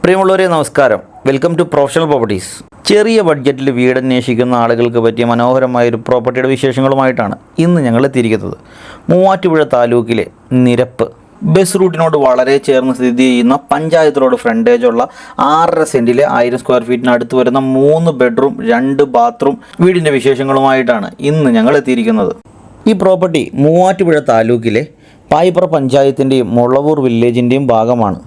പ്രിയമുള്ളവരെ നമസ്കാരം. Welcome to professional properties. ചെറിയ ബഡ്ജറ്റിൽ വീട് അന്വേഷിക്കുന്ന ആളുകൾക്ക് പറ്റിയ മനോഹരമായൊരു പ്രോപ്പർട്ടിയുടെ വിശേഷങ്ങളുമായിട്ടാണ് ഇന്ന് ഞങ്ങൾ എത്തിയിരിക്കുന്നത്. മൂവാറ്റുപുഴ താലൂക്കിലെ നിരപ്പ് ബസ് റൂട്ടിനോട് വളരെ ചേർന്ന് സ്ഥിതി ചെയ്യുന്ന പഞ്ചായത്ത് റോഡ് ഫ്രണ്ടേജുള്ള 6.5 സെൻറ്റിലെ 1000 സ്ക്വയർ ഫീറ്റിന് അടുത്ത് വരുന്ന 3 ബെഡ്റൂം 2 ബാത്റൂം വീടിൻ്റെ വിശേഷങ്ങളുമായിട്ടാണ് ഇന്ന് ഞങ്ങൾ എത്തിയിരിക്കുന്നത്. ഈ പ്രോപ്പർട്ടി മൂവാറ്റുപുഴ താലൂക്കിലെ പായിപ്ര പഞ്ചായത്തിൻ്റെയും മുളവൂർ വില്ലേജിൻ്റെയും ഭാഗമാണ്.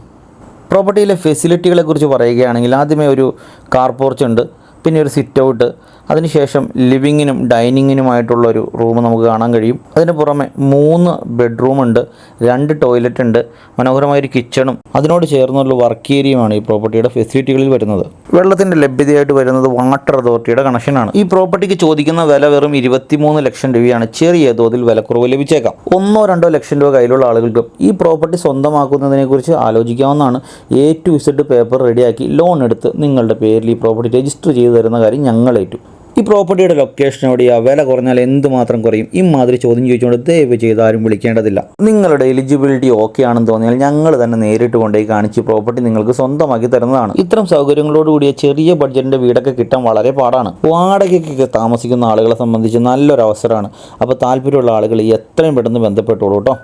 പ്രോപ്പർട്ടിയിലെ ഫെസിലിറ്റികളെക്കുറിച്ച് പറയുകയാണെങ്കിൽ ആദ്യമേ ഒരു കാർ പോർച്ച് ഉണ്ട്, പിന്നെ ഒരു സിറ്റ് ഔട്ട്, അതിനുശേഷം ലിവിങ്ങിനും ഡൈനിങ്ങിനുമായിട്ടുള്ളൊരു റൂം നമുക്ക് കാണാൻ കഴിയും. അതിന് പുറമെ 3 ബെഡ്റൂമുണ്ട്, 2 ടോയ്ലറ്റ് ഉണ്ട്, മനോഹരമായൊരു കിച്ചണും അതിനോട് ചേർന്നുള്ള വർക്ക് ഏരിയയുമാണ് ഈ പ്രോപ്പർട്ടിയുടെ ഫെസിലിറ്റികളിൽ വരുന്നത്. വെള്ളത്തിൻ്റെ ലഭ്യതയായിട്ട് വരുന്നത് വാട്ടർ അതോറിറ്റിയുടെ കണക്ഷനാണ്. ഈ പ്രോപ്പർട്ടിക്ക് ചോദിക്കുന്ന വില വെറും 23 ലക്ഷം രൂപയാണ്. ചെറിയ തോതിൽ വിലക്കുറവ് ലഭിച്ചേക്കാം. 1-2 ലക്ഷം രൂപ കയ്യിലുള്ള ആളുകൾക്കും ഈ പ്രോപ്പർട്ടി സ്വന്തമാക്കുന്നതിനെക്കുറിച്ച് ആലോചിക്കാവുന്നതാണ്. A to Z പേപ്പർ റെഡിയാക്കി ലോൺ എടുത്ത് നിങ്ങളുടെ പേരിൽ ഈ പ്രോപ്പർട്ടി രജിസ്റ്റർ ചെയ്തു തരുന്ന കാര്യം ഞങ്ങളേറ്റു. ഈ പ്രോപ്പർട്ടിയുടെ ലൊക്കേഷൻ എവിടെയാണ്, വില കുറഞ്ഞാൽ എന്തുമാത്രം കുറയും, ഇമാതിരി ചോദ്യം ചോദിച്ചുകൊണ്ട് ദയവ് ചെയ്ത് ആരും വിളിക്കേണ്ടതില്ല. നിങ്ങളുടെ എലിജിബിലിറ്റി ഓക്കെ ആണെന്ന് തോന്നിയാൽ ഞങ്ങൾ തന്നെ നേരിട്ട് കൊണ്ടുപോയി കാണിച്ച് പ്രോപ്പർട്ടി നിങ്ങൾക്ക് സ്വന്തമാക്കി തരുന്നതാണ്. ഇത്തരം സൗകര്യങ്ങളോടുകൂടിയ ചെറിയ ബഡ്ജറ്റിൻ്റെ വീടൊക്കെ കിട്ടാൻ വളരെ പാടാണ്. വാടകയ്ക്കൊക്കെ താമസിക്കുന്ന ആളുകളെ സംബന്ധിച്ച് നല്ലൊരു അവസരമാണ്. അപ്പോൾ താല്പര്യമുള്ള ആളുകൾ എത്രയും പെട്ടെന്ന് ബന്ധപ്പെട്ടോളൂ കേട്ടോ.